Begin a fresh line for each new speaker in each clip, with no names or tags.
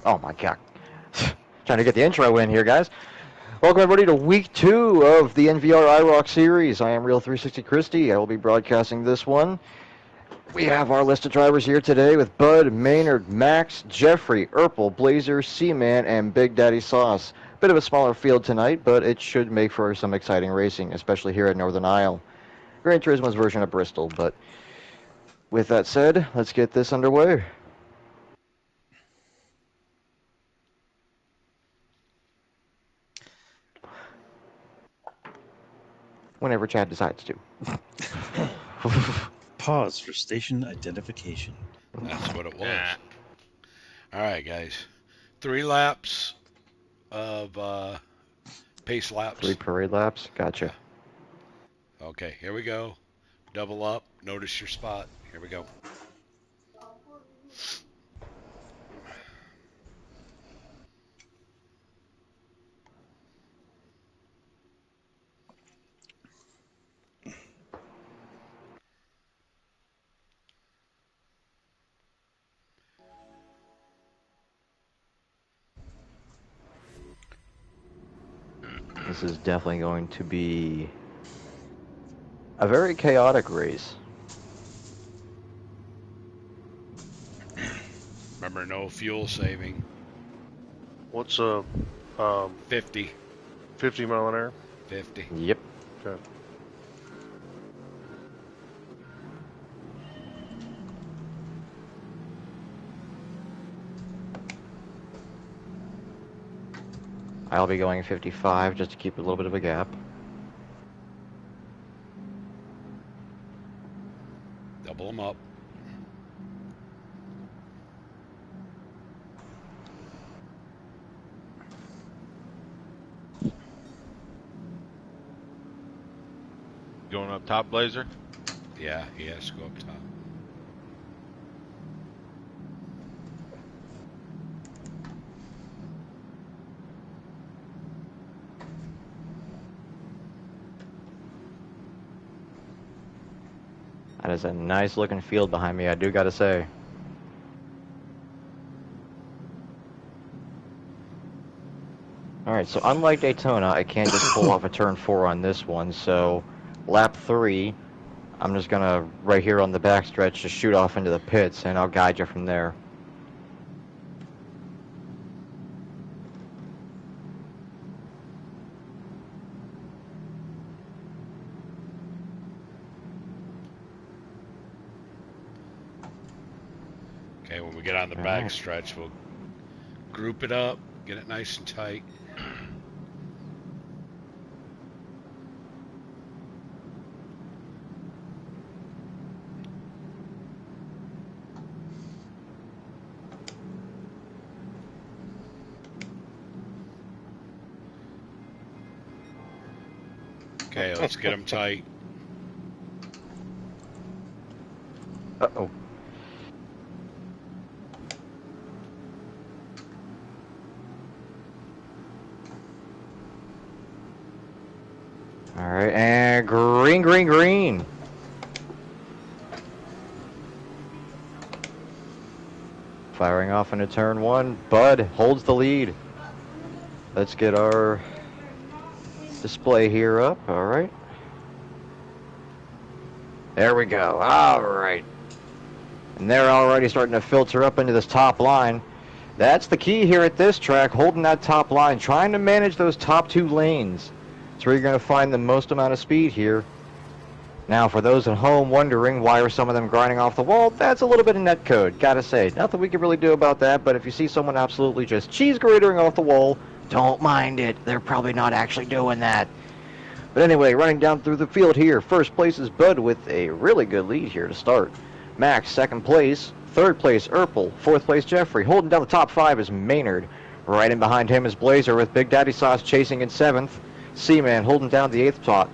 Oh my God. Trying to get the intro in here, guys. Welcome everybody to week 2 of the NVR IROC series. I am Real 360 Christie. I will be broadcasting this one. We have our list of drivers here today with Bud, Maynard, Max, Jeffrey, Urpel, Blazer, Seaman, and Big Daddy Sauce. Bit of a smaller field tonight, but it should make for some exciting racing, especially here at Northern Isle. Gran Turismo's version of Bristol, but with that said, let's get this underway. Whenever Chad decides to.
Pause for station identification.
That's what it was. All right, guys. 3 laps of pace laps.
3 parade laps? Gotcha.
Okay, here we go. Double up. Notice your spot. Here we go.
This is definitely going to be a very chaotic race.
Remember, no fuel saving.
What's
50.
50 mile an hour?
50.
Yep.
Okay.
I'll be going 55 just to keep a little bit of a gap.
Double them up.
Going up top, Blazer?
Yeah, he has to go up top.
That is a nice looking field behind me, I do gotta say. Alright, so unlike Daytona, I can't just pull off a turn 4 on this one, so lap 3, I'm just gonna, right here on the backstretch, just shoot off into the pits, and I'll guide you from there.
Okay, when we get on the back stretch, we'll group it up, get it nice and tight. Okay, let's get them tight.
Uh-oh. Alright, and green, green, green. Firing off into turn 1. Bud holds the lead. Let's get our display here up. Alright. There we go. Alright. And they're already starting to filter up into this top line. That's the key here at this track, holding that top line, trying to manage those top 2 lanes. That's where you're going to find the most amount of speed here. Now, for those at home wondering why are some of them grinding off the wall, that's a little bit of net code, gotta say. Nothing we can really do about that, but if you see someone absolutely just cheese gratering off the wall, don't mind it. They're probably not actually doing that. But anyway, running down through the field here, first place is Bud with a really good lead here to start. Max, second place. Third place, Urpel. Fourth place, Jeffrey. Holding down the top 5 is Maynard. Right in behind him is Blazer with Big Daddy Sauce chasing in 7th. Seaman holding down the 8th spot.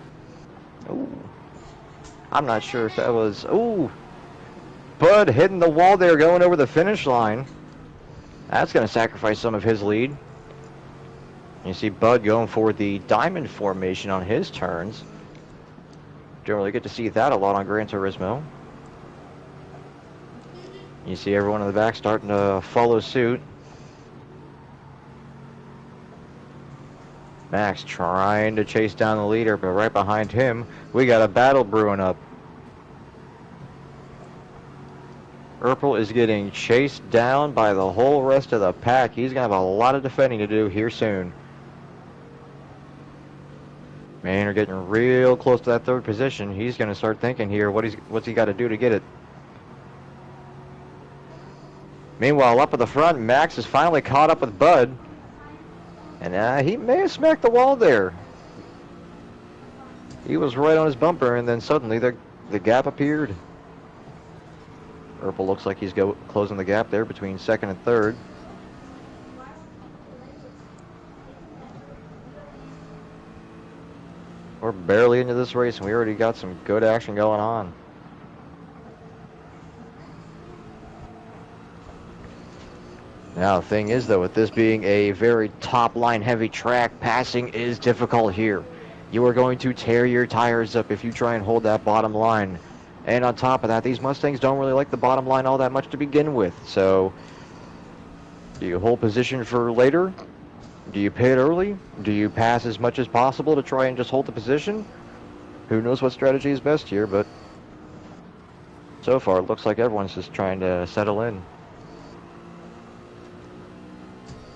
Ooh. I'm not sure if that was... Ooh. Bud hitting the wall there, going over the finish line. That's going to sacrifice some of his lead. You see Bud going for the diamond formation on his turns. Don't really get to see that a lot on Gran Turismo. You see everyone in the back starting to follow suit. Max trying to chase down the leader, but right behind him, we got a battle brewing up. Urpel is getting chased down by the whole rest of the pack. He's going to have a lot of defending to do here soon. Maynard getting real close to that third position. He's going to start thinking here what's he got to do to get it. Meanwhile, up at the front, Max is finally caught up with Bud. And he may have smacked the wall there. He was right on his bumper, and then suddenly the gap appeared. Urpel looks like he's closing the gap there between second and third. We're barely into this race, and we already got some good action going on. Now, the thing is, though, with this being a very top-line heavy track, passing is difficult here. You are going to tear your tires up if you try and hold that bottom line. And on top of that, these Mustangs don't really like the bottom line all that much to begin with. So, do you hold position for later? Do you pit early? Do you pass as much as possible to try and just hold the position? Who knows what strategy is best here, but so far it looks like everyone's just trying to settle in.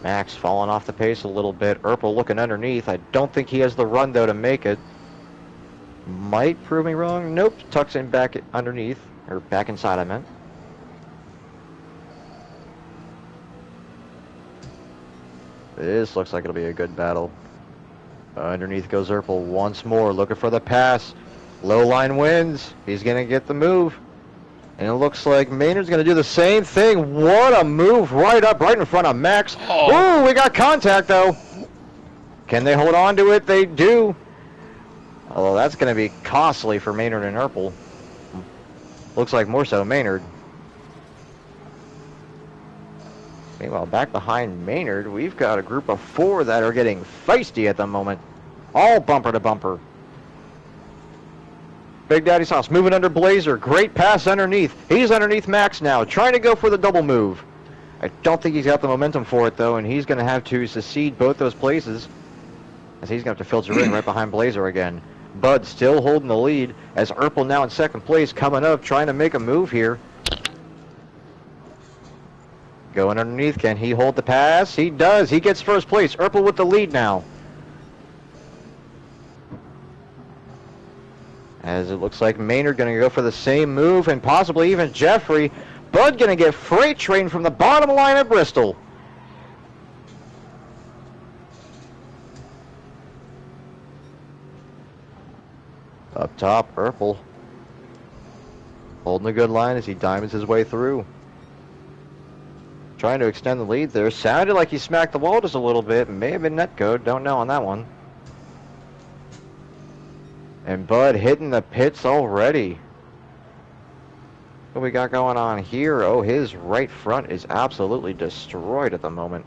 Max falling off the pace a little bit. Urpel looking underneath. I don't think he has the run, though, to make it. Might prove me wrong. Nope. Tucks in back underneath. Or back inside, I meant. This looks like it'll be a good battle. Underneath goes Urpel once more. Looking for the pass. Low line wins. He's going to get the move. And it looks like Maynard's going to do the same thing. What a move right up, right in front of Max. Oh, we got contact, though. Can they hold on to it? They do. Although that's going to be costly for Maynard and Urpel. Looks like more so Maynard. Meanwhile, back behind Maynard, we've got a group of 4 that are getting feisty at the moment. All bumper to bumper. Big Daddy Sauce moving under Blazer. Great pass underneath. He's underneath Max now, trying to go for the double move. I don't think he's got the momentum for it, though, and he's going to have to secede both those places, as he's going to have to filter in right behind Blazer again. Bud still holding the lead, as Urpel now in second place, coming up, trying to make a move here. Going underneath, can he hold the pass? He does. He gets first place. Urpel with the lead now. As it looks like Maynard going to go for the same move, and possibly even Jeffrey. Bud going to get freight trained from the bottom line at Bristol. Up top, Urpel holding a good line as he diamonds his way through. Trying to extend the lead there. Sounded like he smacked the wall just a little bit. May have been netcode. Don't know on that one. And Bud hitting the pits already. What we got going on here? Oh, his right front is absolutely destroyed at the moment.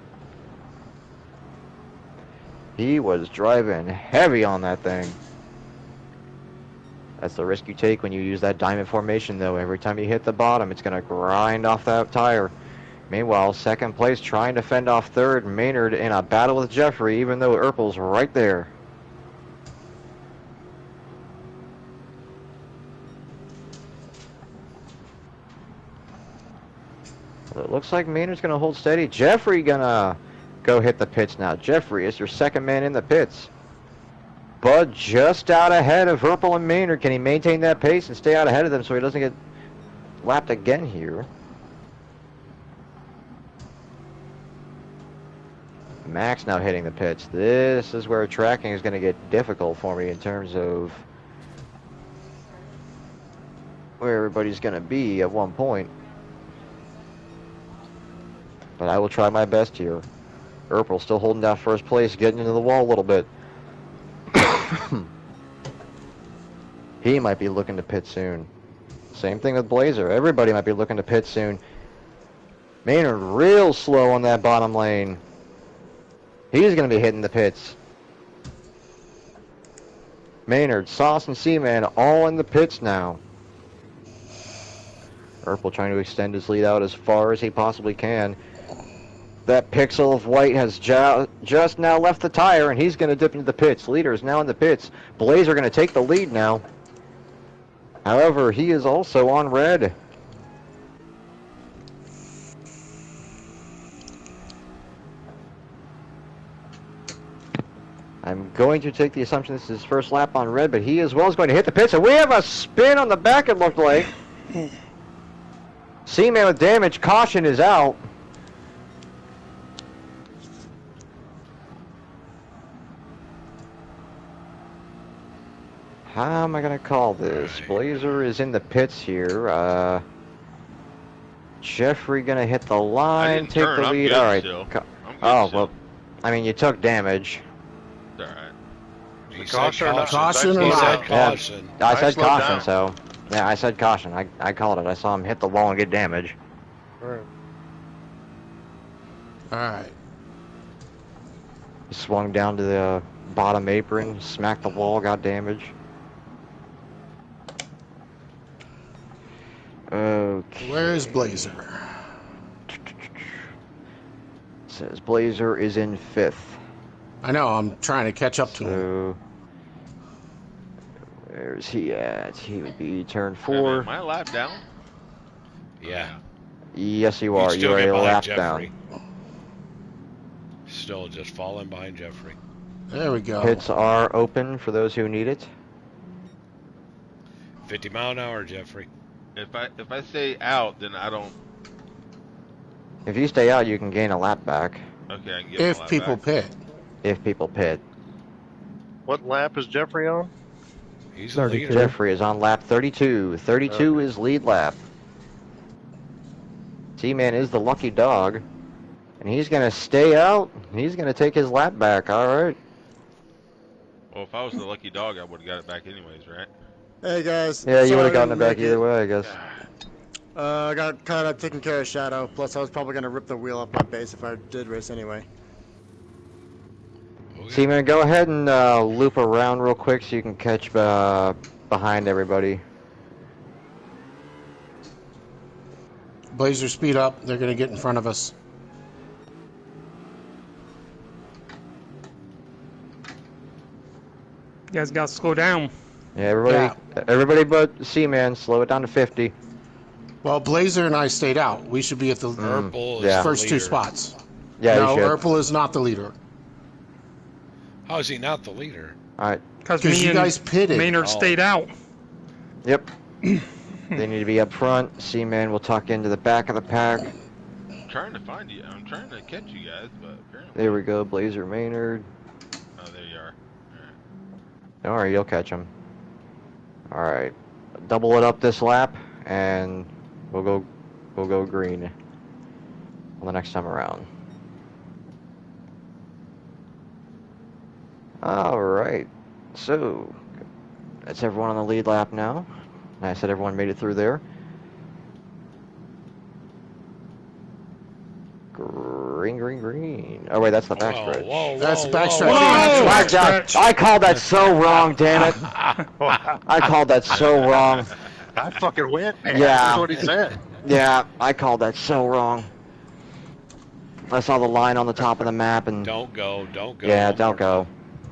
He was driving heavy on that thing. That's the risk you take when you use that diamond formation, though. Every time you hit the bottom, it's going to grind off that tire. Meanwhile, second place trying to fend off third. Maynard in a battle with Jeffrey, even though Urpel's right there. Well, it looks like Maynard's going to hold steady. Jeffrey going to go hit the pits now. Jeffrey is your second man in the pits. Bud just out ahead of Urpel and Maynard. Can he maintain that pace and stay out ahead of them so he doesn't get lapped again here? Max now hitting the pits. This is where tracking is going to get difficult for me in terms of where everybody's going to be at one point. But I will try my best here. Urpel still holding down first place, getting into the wall a little bit. He might be looking to pit soon. Same thing with Blazer. Everybody might be looking to pit soon. Maynard real slow on that bottom lane. He's going to be hitting the pits. Maynard, Sauce, and Seaman all in the pits now. Urpel trying to extend his lead out as far as he possibly can. That pixel of white has just now left the tire, and he's going to dip into the pits. Leader is now in the pits. Blazer going to take the lead now. However, he is also on red. I'm going to take the assumption this is his first lap on red, but he as well is going to hit the pits, and we have a spin on the back, it looked like. Seaman with damage. Caution is out. How am I going to call this? Blazer is in the pits here. Jeffrey going to hit the line, take the lead. All right. Oh, well, I mean, you took damage.
All right.
He
Caution
said
or not?
caution.
He
He
said
said
caution.
caution.
I said
slowed
caution,
down.
so... Yeah, I said caution. I called it. I saw him hit the wall and get damage.
Alright.
Alright.
He swung down to the bottom apron, smacked the wall, got damage. Okay.
Where is Blazer?
Says Blazer is in 5th.
I know, I'm trying to catch up to him.
So... Where's he at? He would be turn
Hey, man,
4.
am I a lap down?
Yeah.
Yes, you
He'd
are.
still
You're
get
a
behind
lap
Jeffrey.
down.
Still just falling behind Jeffrey.
There we go.
Pits are open for those who need it.
50 mile an hour, Jeffrey.
If I stay out, then I don't.
If you stay out, you can gain a lap back.
Okay, I can get
If
my lap
people
back.
pit.
If people pit.
What lap is Jeffrey on?
He's the leader.
Jeffrey is on lap 32. 32 is lead lap. T-Man is the lucky dog. And he's going to stay out. He's going to take his lap back. All right.
Well, if I was the lucky dog, I would have got it back anyways, right?
Hey guys.
Yeah, you
Sorry
would
I
have gotten it
didn't
back
make
either way, I guess.
I got caught up taking care of Shadow. Plus, I was probably gonna rip the wheel off my base if I did race anyway.
Okay.
T-Man, go ahead and loop around real quick so you can catch behind everybody.
Blazer, speed up. They're going to get in front of us.
You guys got to slow down.
Yeah, everybody but C-Man, slow it down to 50.
Well, Blazer and I stayed out. We should be at the
Urkel is
yeah.
the
first two
leader.
spots.
Yeah,
no,
you should.
Urkel is not the leader.
How is he not the leader?
All right.
Because
Because
me
you
and
guys pitted.
Maynard
Oh.
stayed out.
Yep. They need to be up front. C-Man will tuck into the back of the pack.
I'm trying to find you. I'm trying to catch you guys, but apparently.
There we go, Blazer Maynard.
Oh, there you are.
Don't worry, you'll catch him. All right. Double it up this lap, and we'll go green on the next time around. All right. So that's everyone on the lead lap now. I said everyone made it through there. Green, green, green. Oh wait, that's the backstretch.
Whoa,
That's
whoa,
backstretch.
whoa.
I called that so wrong, damn it. I called that so wrong.
I fucking went, man.
Yeah.
That's what he said.
Yeah, I called that so wrong. I saw the line on the top of the map and
Don't go.
yeah, don't go.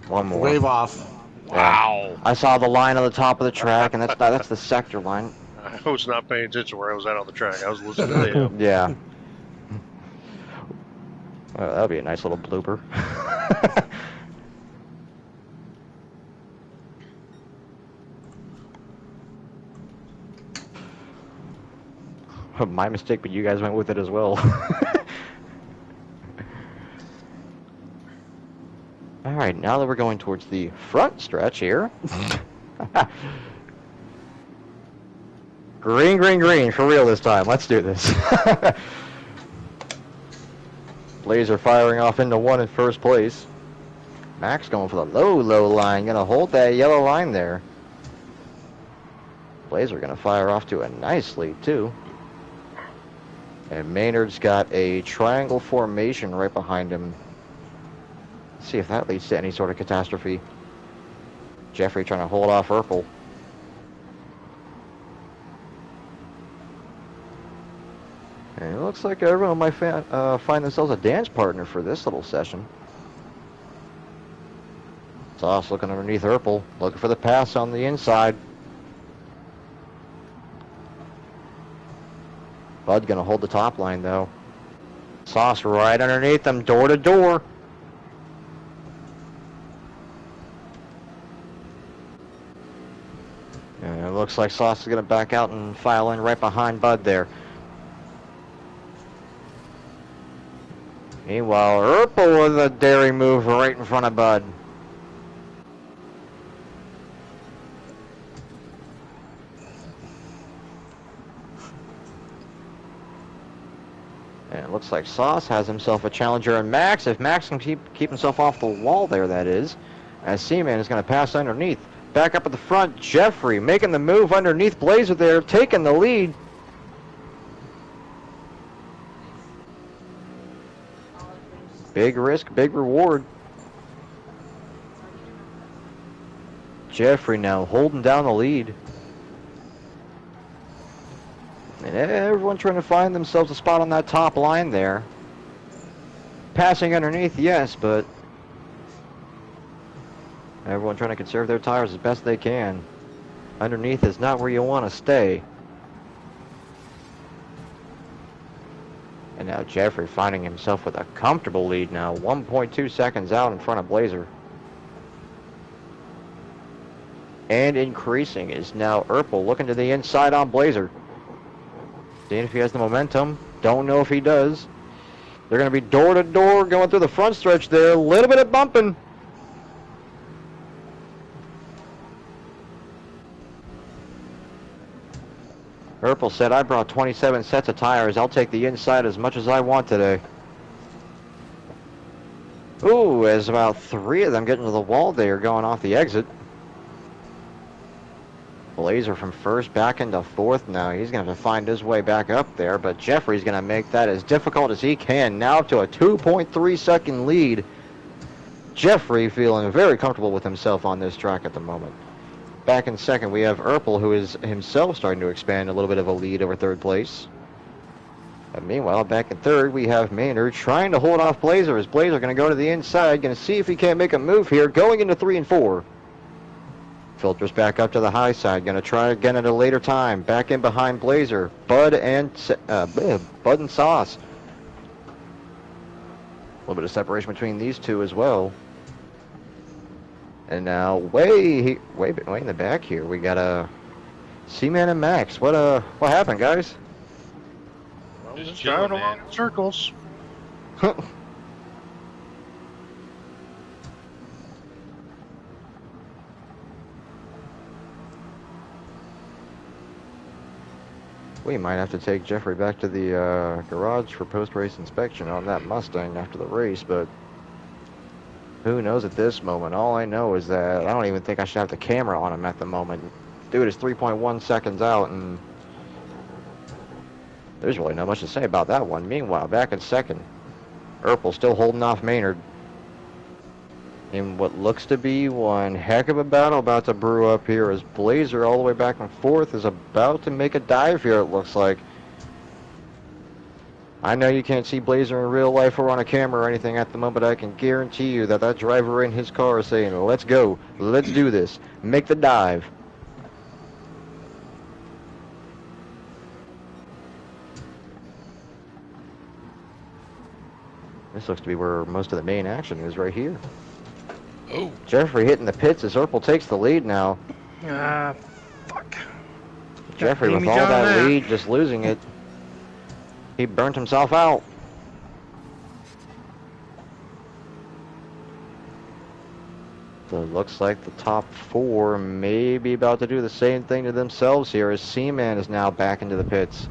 One more.
Wave off.
Wow.
I saw the line on the top of the track, and that's the sector line.
I was not paying attention where I was at on the track. I was listening to him.
Yeah. Well, that'll be a nice little blooper. My mistake, but you guys went with it as well. All right, now that we're going towards the front stretch here. Green, green, green, for real this time. Let's do this. Blazer firing off into 1 in first place. Max going for the low, low line. Gonna hold that yellow line there. Blazer gonna fire off to a nice lead too. And Maynard's got a triangle formation right behind him. Let's see if that leads to any sort of catastrophe. Jeffrey trying to hold off Urkel. And it looks like everyone might find themselves a dance partner for this little session. Sauce looking underneath Urple, looking for the pass on the inside. Bud gonna hold the top line though. Sauce right underneath them, door to door. And it looks like Sauce is gonna back out and file in right behind Bud there. Meanwhile, Urple with a daring move right in front of Bud. And it looks like Sauce has himself a challenger in Max. If Max can keep himself off the wall there, that is. As Seaman is going to pass underneath. Back up at the front, Jeffrey making the move underneath Blazer there, taking the lead. Big risk, big reward. Jeffrey now holding down the lead. And everyone trying to find themselves a spot on that top line there. Passing underneath, yes, but everyone trying to conserve their tires as best they can. Underneath is not where you want to stay. And now Jeffrey finding himself with a comfortable lead now. 1.2 seconds out in front of Blazer. And increasing is now Urple looking to the inside on Blazer. Seeing if he has the momentum. Don't know if he does. They're going to be door to door going through the front stretch there. A little bit of bumping. Urple said, I brought 27 sets of tires. I'll take the inside as much as I want today. Ooh, as about 3 of them getting to the wall there going off the exit. Blazer from first back into 4th now. He's going to have to find his way back up there, but Jeffrey's going to make that as difficult as he can. Now up to a 2.3 second lead. Jeffrey feeling very comfortable with himself on this track at the moment. Back in 2nd, we have Urple, who is himself starting to expand a little bit of a lead over 3rd place. But meanwhile, back in 3rd, we have Maynard trying to hold off Blazer, as Blazer going to go to the inside, going to see if he can't make a move here, going into 3 and 4. Filters back up to the high side. Going to try again at a later time. Back in behind Blazer. Bud and Sauce. A little bit of separation between these two as well. And now way in the back here, we got a Seaman and Max. What happened, guys?
Well,
Just
just
chilling,
driving along
man.
in circles.
We might have to take Jeffrey back to the garage for post-race inspection on that Mustang after the race, but who knows at this moment. All I know is that I don't even think I should have the camera on him at the moment. Dude is 3.1 seconds out, and there's really not much to say about that one. Meanwhile, back in 2nd, Urple still holding off Maynard in what looks to be one heck of a battle about to brew up here, as Blazer all the way back in 4th is about to make a dive here, it looks like. I know you can't see Blazer in real life or on a camera or anything at the moment, but I can guarantee you that that driver in his car is saying, let's go, let's do this, make the dive. This looks to be where most of the main action is, right here.
Oh,
Jeffrey hitting the pits as Urple takes the lead now.
Ah, fuck.
Jeffrey with
Amy
all
John
that
that.
lead, just losing it. He burnt himself out. So it looks like the top 4 may be about to do the same thing to themselves here, as Seaman is now back into the pits.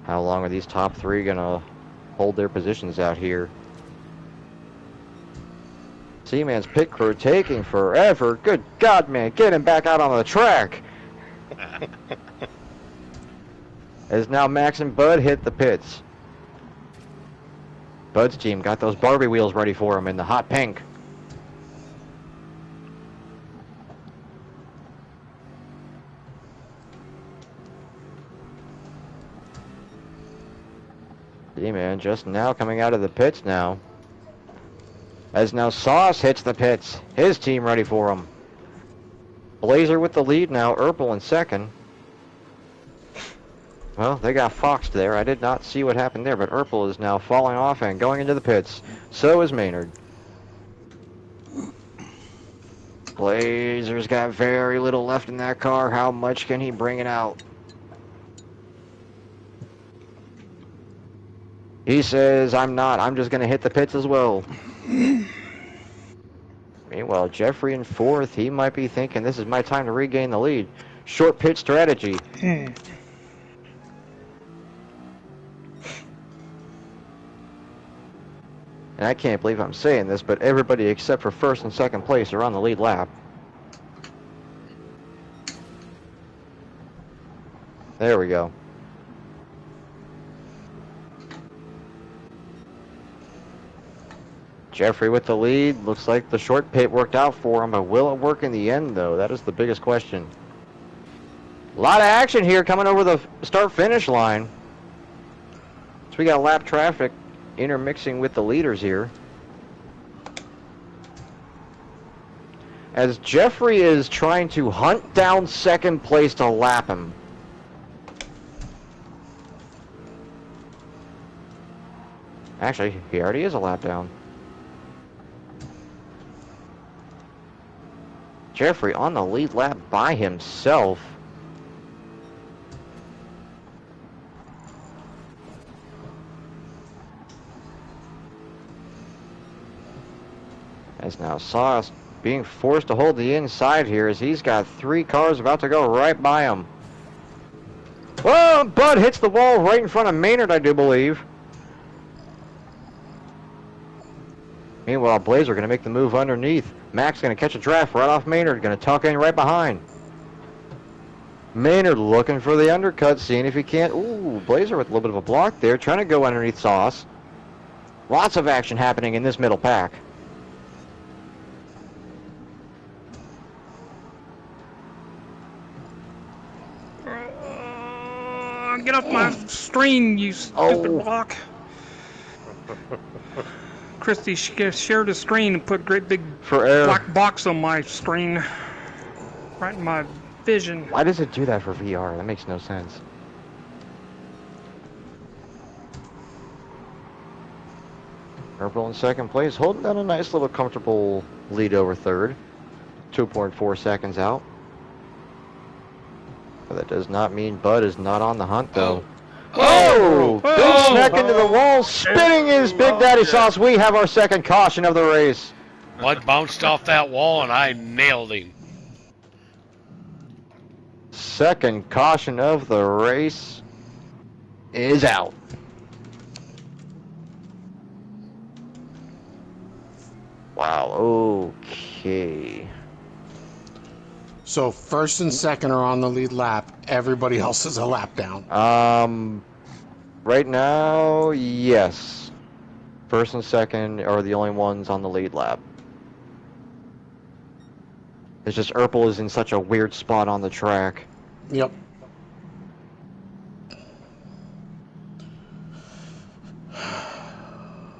How long are these top 3 gonna hold their positions out here? Seaman's pit crew taking forever. Good God, man, get him back out on the track. As now Max and Bud hit the pits. Bud's team got those Barbie wheels ready for him in the hot pink. D-Man just now coming out of the pits now. As now Sauce hits the pits. His team ready for him. Blazer with the lead now. Urpel in second. Well, they got foxed there. I did not see what happened there, but Urpel is now falling off and going into the pits. So is Maynard. Blazer's got very little left in that car. How much can he bring it out? He says, I'm not. I'm just going to hit the pits as well. Meanwhile, Jeffrey in fourth. He might be thinking, this is my time to regain the lead. Short pit strategy. And I can't believe I'm saying this, but everybody except for first and second place are on the lead lap. There we go. Jeffrey with the lead. Looks like the short pit worked out for him, but will it work in the end, though? That is the biggest question. A lot of action here coming over the start-finish line. So we got lap traffic intermixing with the leaders here. As Jeffrey is trying to hunt down second place to lap him. Actually, he already is a lap down. Jeffrey on the lead lap by himself. As now Sauce being forced to hold the inside here as he's got 3 cars about to go right by him. Whoa, Bud hits the wall right in front of Maynard, I do believe. Meanwhile, Blazer going to make the move underneath. Max going to catch a draft right off Maynard, going to tuck in right behind. Maynard looking for the undercut, seeing if he can't. Ooh, Blazer with a little bit of a block there, trying to go underneath Sauce. Lots of action happening in this middle pack.
Get off my screen, you stupid block. Christy shared a screen and put a great big black box on my screen. Right in my vision.
Why does it do that for VR? That makes no sense. Urpel in second place, holding down a nice little comfortable lead over third. 2.4 seconds out. But that does not mean Bud is not on the hunt, though. Oh! Big smack into the wall, spinning his Big Daddy Sauce. We have our second caution of the race.
Bud bounced off that wall, and I nailed him.
Second caution of the race is out. Wow, okay.
So first and second are on the lead lap. Everybody else is a lap down.
Right now, yes. First and second are the only ones on the lead lap. It's just Urpel is in such a weird spot on the track.
Yep.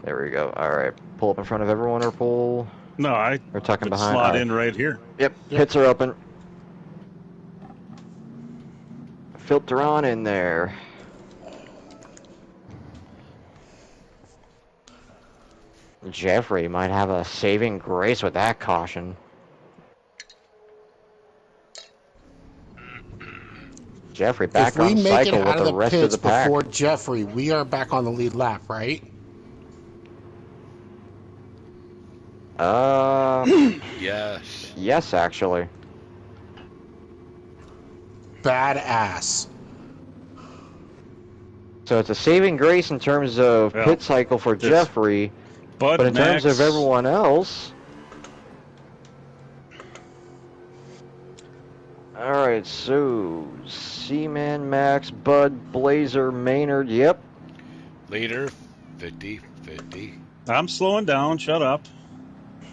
There we go. All right, pull up in front of everyone, Urpel.
No, I
We're tucking
could
behind.
slot in right here.
Yep, pits are open. Filter on in there. Jeffrey might have a saving grace with that caution. Jeffrey back
if we
on
make
cycle
it
with
out of
the
the
rest of
pits
the pack.
before Jeffrey, we are back on the lead lap, right?
Yes.
Yes, actually.
Badass.
So it's a saving grace in terms of pit cycle for Jeffrey, but in terms of everyone else... Alright, so... Seaman, Max, Bud, Blazer, Maynard, yep.
Leader, 50-50.
I'm slowing down, shut up.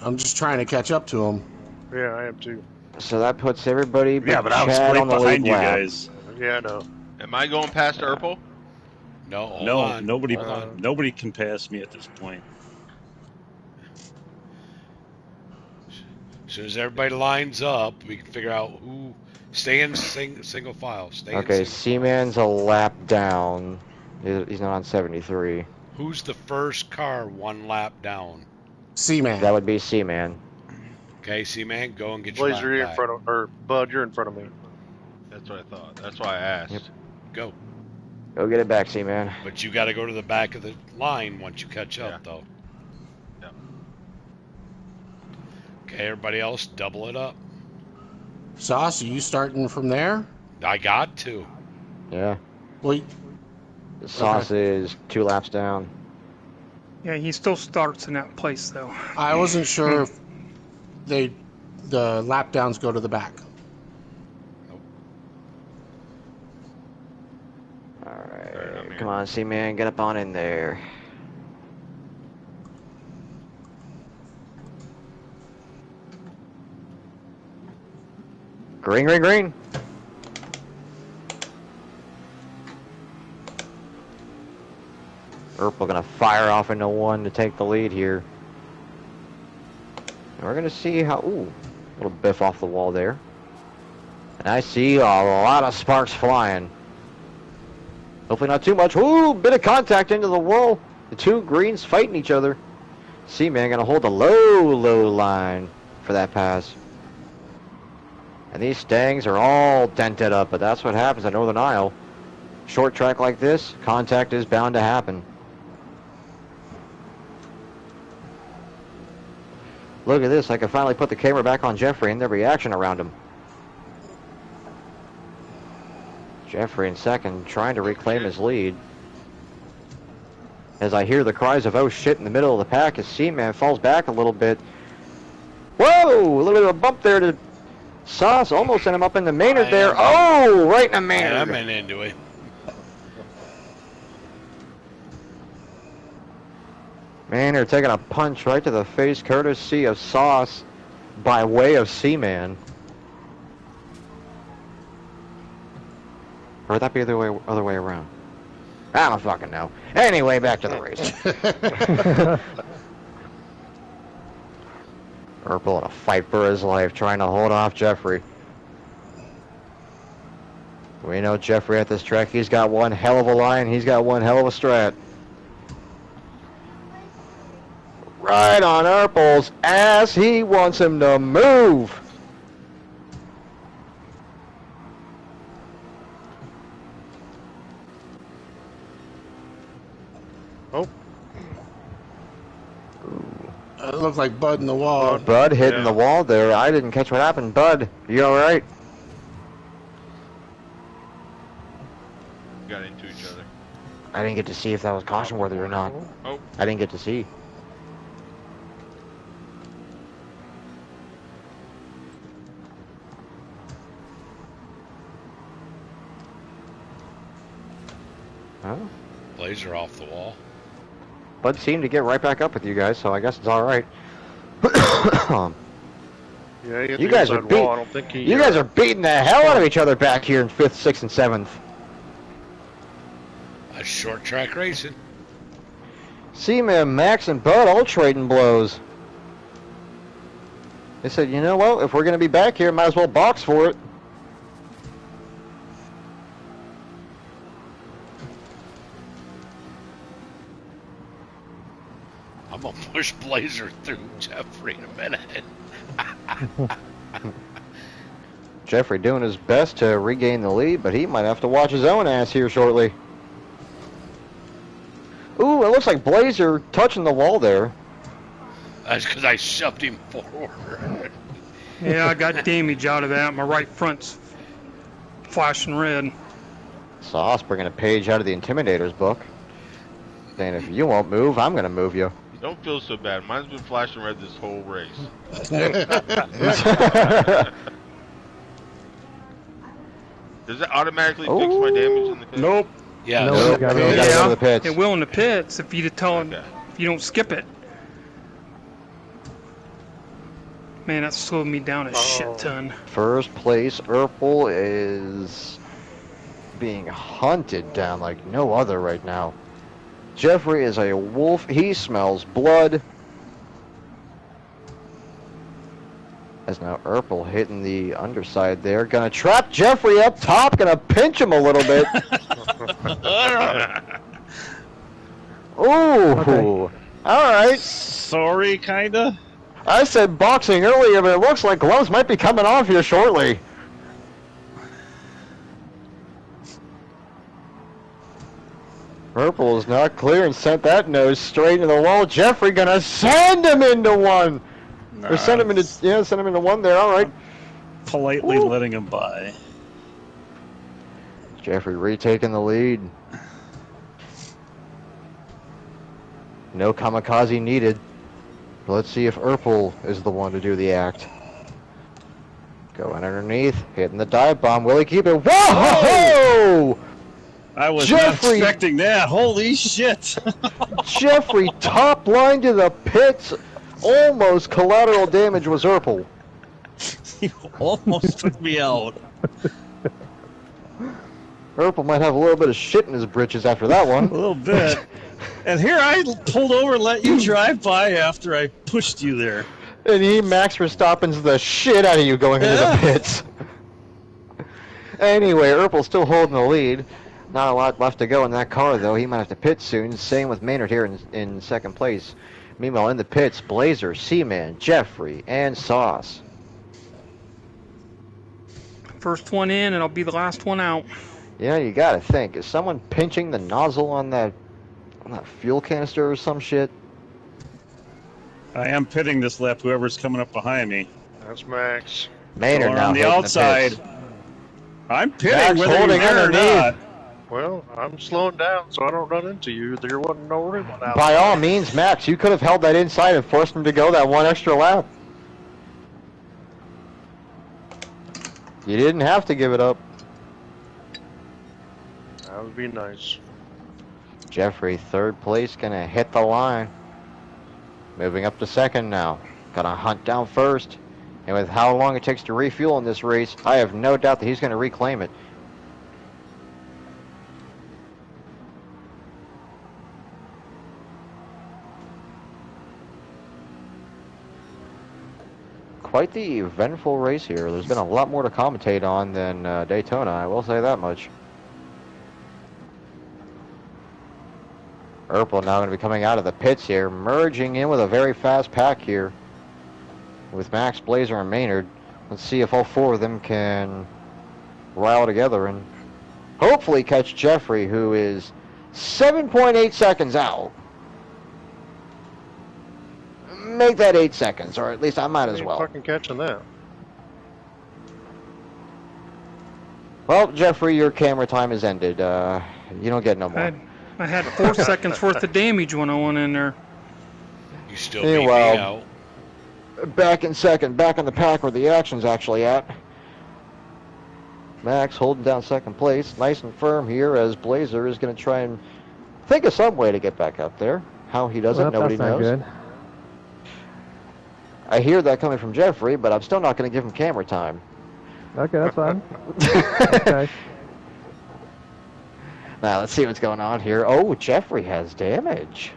I'm just trying to catch up to him.
Yeah, I am too.
So that puts everybody
Yeah, but I was
Chad
right
on the
behind
lead
you
lap.
guys.
Yeah, I know.
Am I going past Urpel?
No, hold
No,
on.
nobody,
Hold on.
nobody can pass me at this point.
As soon as everybody lines up, we can figure out who. Stay in single file. Stay in
Okay,
single file.
Seaman's a lap down. He's not on 73.
Who's the first car 1 lap down?
Seaman.
That would be Seaman.
Okay, Seaman, go and get your
Blazer,
lap
you're in
back.
front of, or Bud, you're in front of me.
That's what I thought. That's why I asked.
Yep.
Go.
Go get it back, Seaman.
But you got to go to the back of the line once you catch up,
Yeah.
though.
Yeah.
Okay, everybody else, double it up.
Sauce, are you starting from there?
I got to.
Yeah.
Well,
The Sauce is 2 laps down.
Yeah, he still starts in that place though.
I wasn't sure if the lap downs go to the back.
Alright, come on, Seaman, get up on in there. Green, green, green. Urkel gonna fire off into 1 to take the lead here. And we're gonna see how, ooh, little biff off the wall there. And I see a lot of sparks flying. Hopefully not too much. Ooh, bit of contact into the wall. The 2 greens fighting each other. Seaman gonna hold a low line for that pass. And these Stangs are all dented up, but that's what happens at Northern Isle. Short track like this, contact is bound to happen. Look at this, I can finally put the camera back on Jeffrey and the reaction around him. Jeffrey in second, trying to reclaim his lead. As I hear the cries of "oh shit" in the middle of the pack as Seaman falls back a little bit. Whoa! A little bit of a bump there to Sauce, almost sent him up in the Maynard there. Oh! Right in the Maynard.
Yeah, I went into it.
Maynard taking a punch right to the face, courtesy of Sauce by way of Seaman. Or would that be the other way around? I don't fucking know. Anyway, back to the race. Urkel in a fight for his life, trying to hold off Jeffrey. We know Jeffrey at this track, he's got one hell of a line, he's got one hell of a strat. Right on Urkel's ass, he wants him to move.
Oh.
It looked like Bud in the wall.
Bud hitting the wall there. I didn't catch what happened. Bud, you alright?
Got into each other.
I didn't get to see if that was caution worthy or not.
Oh.
I didn't get to see. Huh?
Blazer off the wall.
Bud seemed to get right back up with you guys, so I guess it's alright.
Yeah, he hit
You
the
guys are
inside wall. I don't think he.
You guys are beating the hell out of each other back here in 5th, 6th, and 7th.
That's short track racing.
Seaman, Max, and Bud all trading blows. They said, you know what? If we're going to be back here, might as well box for it.
I'm going to push Blazer through Jeffrey in a minute.
Jeffrey doing his best to regain the lead, but he might have to watch his own ass here shortly. Ooh, it looks like Blazer touching the wall there.
That's because I shoved him forward.
Yeah, I got damage out of that. My right front's flashing red.
Sauce bringing a page out of the Intimidator's book. Saying, if you won't move, I'm going to move you.
Don't feel so bad. Mine's been flashing red this whole race. Does it automatically fix my damage in the pit?
Nope.
Yeah.
Nope.
No,
You gotta go to the pits.
It will in the pits if you tell him,
Okay.
if you don't skip it. Man, that slowed me down a shit ton.
First place, Urkel is being hunted down like no other right now. Jeffrey is a wolf. He smells blood. As now Urpel hitting the underside there. Gonna trap Jeffrey up top. Gonna pinch him a little bit. Ooh. Okay. Alright.
Sorry, kinda.
I said boxing earlier, but it looks like gloves might be coming off here shortly. Urpel is not clear and sent that nose straight into the wall. Jeffrey gonna send him into one.
Nah,
or send him into one there. All right.
Politely letting him by.
Jeffrey retaking the lead. No kamikaze needed. Let's see if Urpel is the one to do the act. Going underneath, hitting the dive bomb. Will he keep it? Whoa!
I was
Jeffrey,
not expecting that. Holy shit!
Jeffrey top line to the pits. Almost collateral damage was Urpel.
He almost took me out.
Urpel might have a little bit of shit in his britches after that one.
A little bit. And here I pulled over and let you drive by after I pushed you there.
And he Max Verstappen's the shit out of you going into the pits. Anyway, Urpel's still holding the lead. Not a lot left to go in that car, though. He might have to pit soon. Same with Maynard here in second place. Meanwhile, in the pits, Blazer, Seaman, Jeffrey, and Sauce.
First one in, and I'll be the last one out.
Yeah, you gotta think. Is someone pinching the nozzle on that fuel canister or some shit?
I am pitting this lap, whoever's coming up behind me.
That's Max.
Maynard now
on the outside. I'm pitting
Max
whether
holding
you're there or
underneath.
not.
Well, I'm slowing down so I don't run into you. There wasn't no room on that.
By all means, Max, you could have held that inside and forced him to go that one extra lap. You didn't have to give it up.
That would be nice.
Jeffrey, third place, gonna hit the line. Moving up to second now. Gonna hunt down first. And with how long it takes to refuel in this race, I have no doubt that he's gonna reclaim it. Quite the eventful race here. There's been a lot more to commentate on than Daytona, I will say that much. Urpel now going to be coming out of the pits here, merging in with a very fast pack here with Max, Blazer, and Maynard. Let's see if all four of them can rile together and hopefully catch Jeffrey, who is 7.8 seconds out. Make that 8 seconds, or at least I might as well.
Fucking catching that.
Well, Jeffrey, your camera time is ended. You don't get no more.
I had 4 seconds worth of damage when I went in there.
You still beat me out.
Back in second, back in the pack where the action's actually at. Max holding down second place, nice and firm here as Blazer is going to try and think of some way to get back up there. How he does it, nobody knows. Good. I hear that coming from Jeffrey, but I'm still not going to give him camera time.
Okay, that's fine. Okay.
Now, let's see what's going on here. Oh, Jeffrey has damage.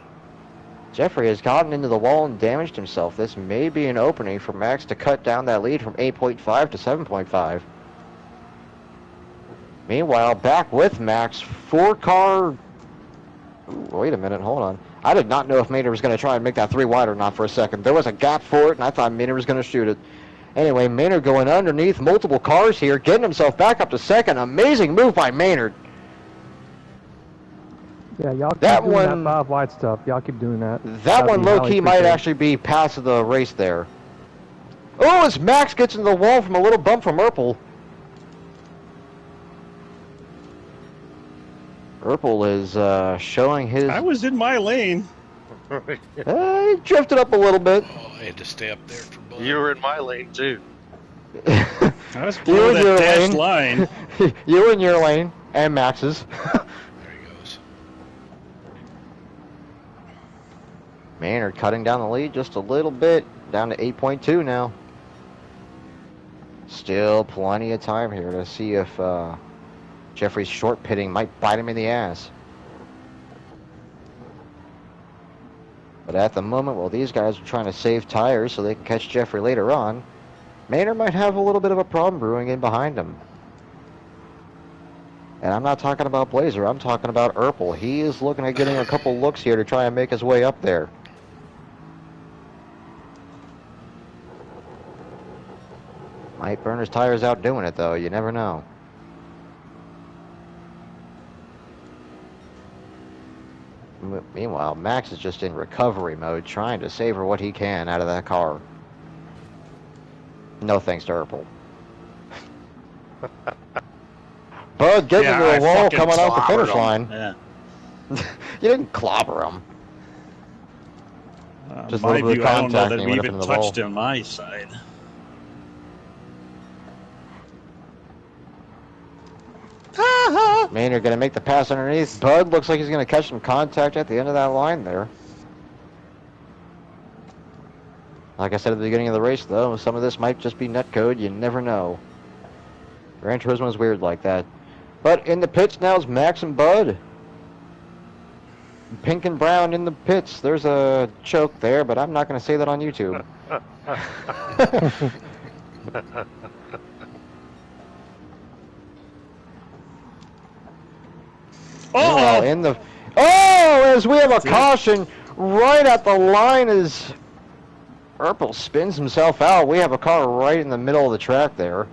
Jeffrey has gotten into the wall and damaged himself. This may be an opening for Max to cut down that lead from 8.5 to 7.5. Meanwhile, back with Max, 4-car... Wait a minute, hold on. I did not know if Maynard was going to try and make that 3 wide or not for a second. There was a gap for it, and I thought Maynard was going to shoot it. Anyway, Maynard going underneath multiple cars here, getting himself back up to second. Amazing move by Maynard.
Yeah, y'all keep doing that 5 wide stuff. Y'all keep doing that.
That one low-key might actually be past the race there. Oh, as Max gets into the wall from a little bump from Urpel. Urpel is showing his...
I was in my lane.
He drifted up a little bit.
Oh, I had to stay up there for Bud.
You were in my lane, too.
I was below that dashed line.
You were in your lane, and Max's.
There he goes.
Maynard cutting down the lead just a little bit, down to 8.2 now. Still plenty of time here to see if Jeffrey's short pitting might bite him in the ass. But at the moment, while these guys are trying to save tires so they can catch Jeffrey later on, Maynard might have a little bit of a problem brewing in behind him. And I'm not talking about Blazer, I'm talking about Urpel. He is looking at getting a couple looks here to try and make his way up there. Might burn his tires out doing it, though. You never know. Meanwhile, Max is just in recovery mode, trying to savor what he can out of that car. No thanks to Urpel. Bud getting into the wall coming off the finish line.
Yeah.
You didn't clobber him. Just a little bit of
I don't know
contact
that
and
we
he went up
even
into the wall.
touched on my side.
Maynard going to make the pass underneath. Bud looks like he's going to catch some contact at the end of that line there. Like I said at the beginning of the race, though, some of this might just be netcode. You never know. Gran Turismo's weird like that. But in the pits now is Max and Bud. Pink and brown in the pits. There's a choke there, but I'm not going to say that on YouTube.
Oh!
In the as we have a caution right at the line as Urpel spins himself out. We have a car right in the middle of the track there.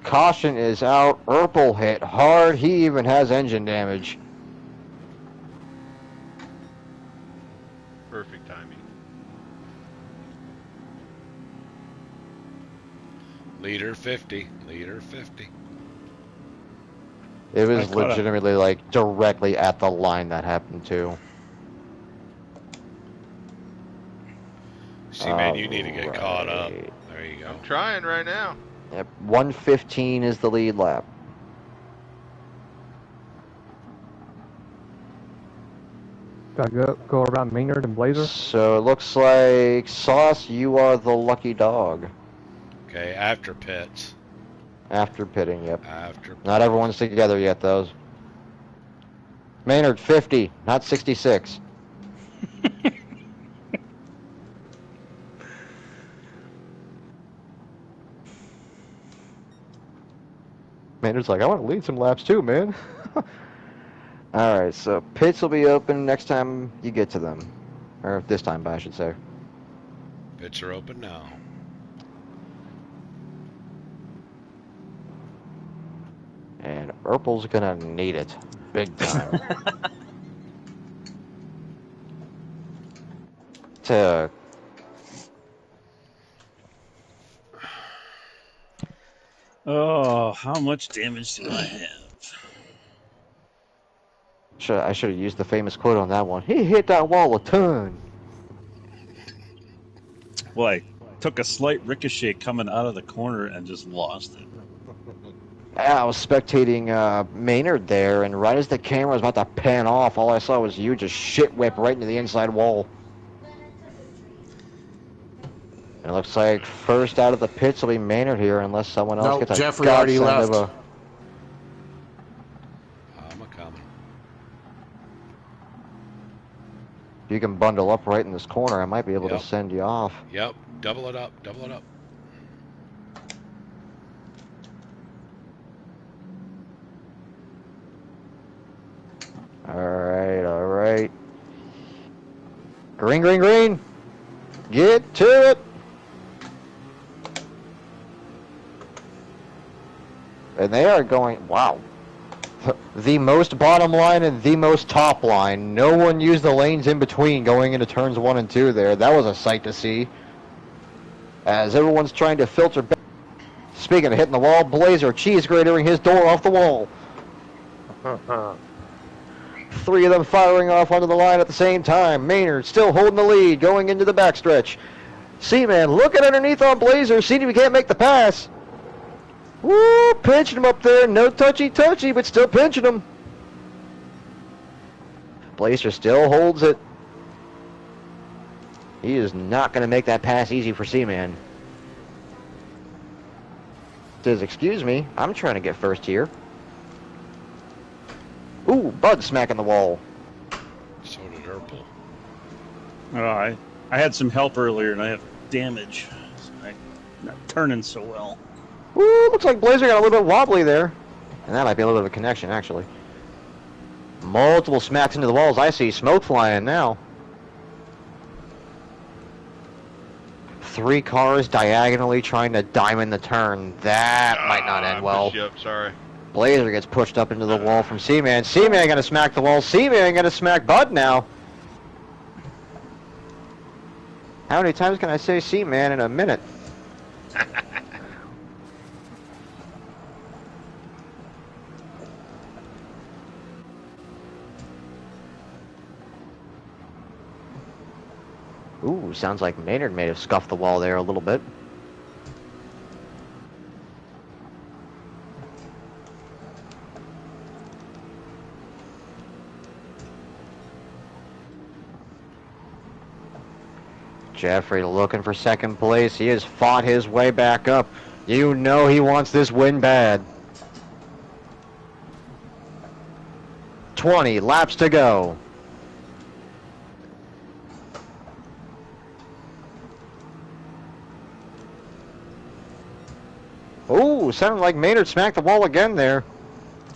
Caution is out. Urpel hit hard. He even has engine damage.
Perfect timing.
Leader 50. Leader 50.
It was legitimately like directly at the line that happened too.
See, man, you need to get caught up. There you go.
I'm trying right now.
Yep, 1:15 is the lead lap.
Gotta go around Maynard and Blazer.
So it looks like Sauce, you are the lucky dog.
Okay, after pits.
After pitting, yep.
After.
Not everyone's together yet, though. Maynard 50, not 66. Maynard's like, I want to lead some laps too, man. Alright, so pits will be open next time you get to them. Or this time, I should say.
Pits are open now.
And Urpel's gonna need it. Big time.
Oh, how much damage do I have?
I should have used the famous quote on that one. He hit that wall a ton.
Well, I took a slight ricochet coming out of the corner and just lost it.
I was spectating Maynard there, and right as the camera was about to pan off, all I saw was you just shit whip right into the inside wall. And it looks like first out of the pits will be Maynard here, unless someone else gets a
Jeffrey already left.
I'm a-coming.
If you can bundle up right in this corner, I might be able to send you off.
Yep, double it up, double it up.
Alright. Green, green, green. Get to it. And they are going, wow. The most bottom line and the most top line. No one used the lanes in between going into turns 1 and 2 there. That was a sight to see. As everyone's trying to filter back. Speaking of hitting the wall, Blazer cheese gratering his door off the wall. 3 of them firing off onto the line at the same time. Maynard still holding the lead going into the backstretch. Seaman looking underneath on Blazer, seeing if he can't make the pass. Woo, pinching him up there. No touchy-touchy, but still pinching him. Blazer still holds it. He is not going to make that pass easy for Seaman. Says, excuse me, I'm trying to get first here. Ooh, Bud smacking the wall.
So did Urple.
I had some help earlier, and I have damage. So I'm not turning so well.
Ooh, looks like Blazer got a little bit wobbly there. And that might be a little bit of a connection, actually. Multiple smacks into the walls. I see smoke flying now. 3 cars diagonally trying to diamond the turn. That might not end well.
Pushed you up, sorry.
Blazer gets pushed up into the wall from C-Man. C-Man gonna smack the wall. C-Man gonna smack Bud now. How many times can I say C-Man in a minute? Ooh, sounds like Maynard may have scuffed the wall there a little bit. Jeffrey looking for second place. He has fought his way back up. You know he wants this win bad. 20 laps to go. Ooh, sounded like Maynard smacked the wall again there.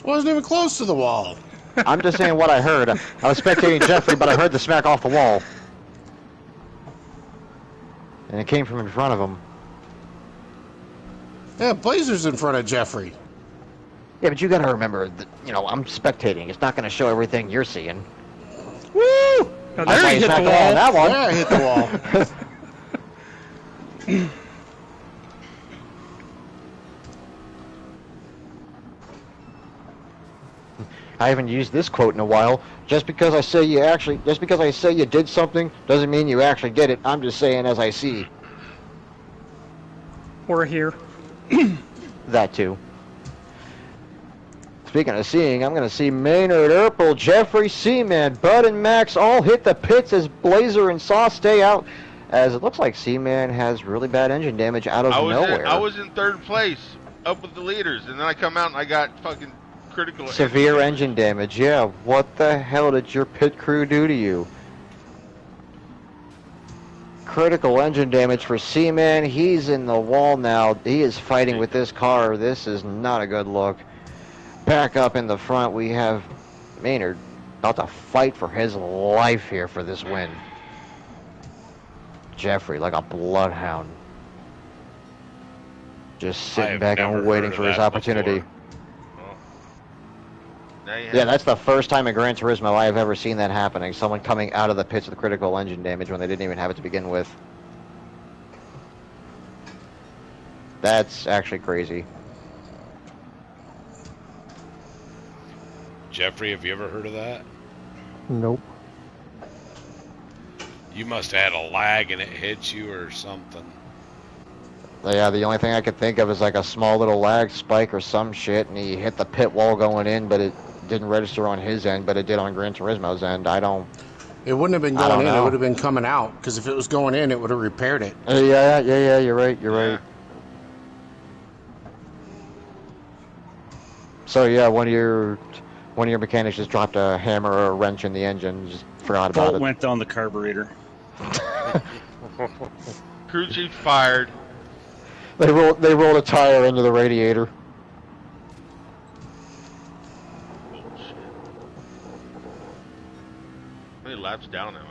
Wasn't even close to the wall.
I'm just saying what I heard. I was spectating Jeffrey, but I heard the smack off the wall. And it came from in front of him.
Yeah, Blazer's in front of Jeffrey.
Yeah, but you gotta remember that, you know, I'm spectating. It's not gonna show everything you're seeing.
Woo!
Oh, there he hit the wall.
That one.
Yeah, I hit the wall.
I haven't used this quote in a while. Just because I say you did something doesn't mean you actually did it. I'm just saying as I see.
We're here.
That too. Speaking of seeing, I'm going to see Maynard, Urple, Jeffrey, Seaman, Bud, and Max all hit the pits as Blazer and Saw stay out. As it looks like Seaman has really bad engine damage out of nowhere.
I was in 3rd place, up with the leaders, and then I come out and I got fucking critical.
Severe engine damage. Yeah, what the hell did your pit crew do to you? Critical engine damage for Seaman. He's in the wall now. He is fighting with this car. This is not a good look. Back up in the front, we have Maynard about to fight for his life here for this win. Jeffrey like a bloodhound. Just sitting back and waiting for his opportunity. Yeah, that's the first time in Gran Turismo I have ever seen that happening. Someone coming out of the pits with critical engine damage when they didn't even have it to begin with. That's actually crazy.
Jeffrey, have you ever heard of that?
Nope.
You must have had a lag and it hit you or something.
Yeah, the only thing I could think of is like a small little lag spike or some shit, and he hit the pit wall going in, but it didn't register on his end, but it did on Gran Turismo's end.
It wouldn't have been going in, it would have been coming out, because if it was going in, it would have repaired it.
Yeah, you're right, right. So yeah, one of your mechanics just dropped a hammer or a wrench in the engine, just forgot about it.
Bolt went down the carburetor.
Crew chief fired.
They rolled a tire into the radiator.
Bullshit. How many laps down am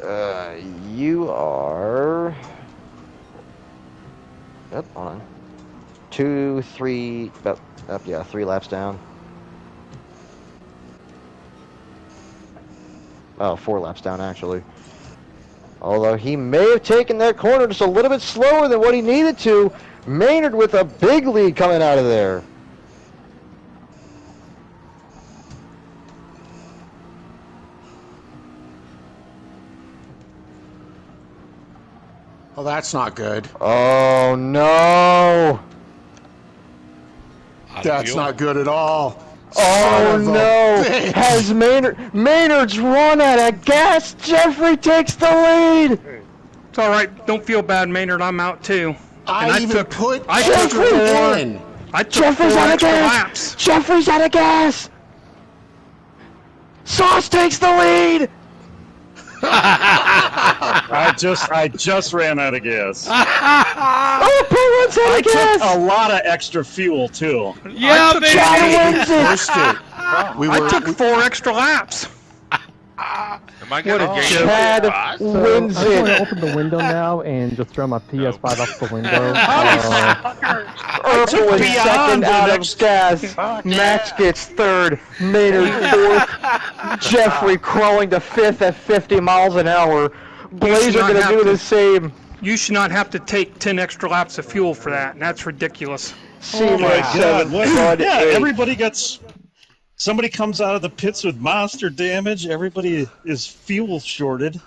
I now?
You are. Yep, hold on. 2, 3, yeah, 3 laps down. Oh, 4 laps down, actually. Although he may have taken that corner just a little bit slower than what he needed to. Maynard with a big lead coming out of there.
Oh, that's not good.
Oh, no.
That's not good at all.
Oh no! Has Maynard's run out of gas? Jeffrey takes the lead!
It's alright, don't feel bad, Maynard, I'm out too.
I took four
Jeffrey's out of gas!
laps.
Jeffrey's out of gas! Sauce takes the lead!
I just ran out of gas.
Oh, Paul runs out
I
of gas!
took a lot of extra fuel too.
Yeah, baby.
I took 4 extra laps.
Am I gonna gain
Chad
spots?
wins
I just want to
it.
open the window now and just throw my PS5 out the window.
Urkel is second out of gas. Max gets third. Maynard fourth. Jeffrey crawling to fifth at 50 miles an hour. Blazer gonna do the same.
You should not have to take 10 extra laps of fuel for that, and that's ridiculous.
Oh my God! Yeah,
eight.
everybody gets. Somebody comes out of the pits with monster damage. Everybody is fuel shorted.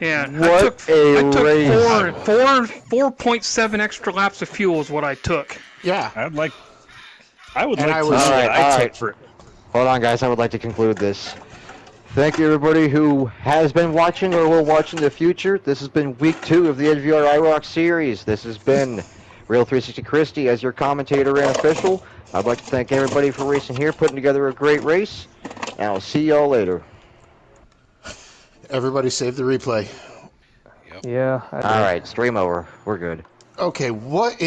Yeah,
What
I took
race.
4.7 extra laps of fuel is what I took.
Yeah.
I would like to know
All
what
right,
I
all
took
right.
for it.
Hold on, guys. I would like to conclude this. Thank you, everybody who has been watching or will watch in the future. This has been week 2 of the NVR IROC series. This has been Real 360 Christie as your commentator and official. I'd like to thank everybody for racing here, putting together a great race, and I'll see y'all later.
Everybody save the replay.
Yeah.
All right, stream over. We're good.
Okay, what in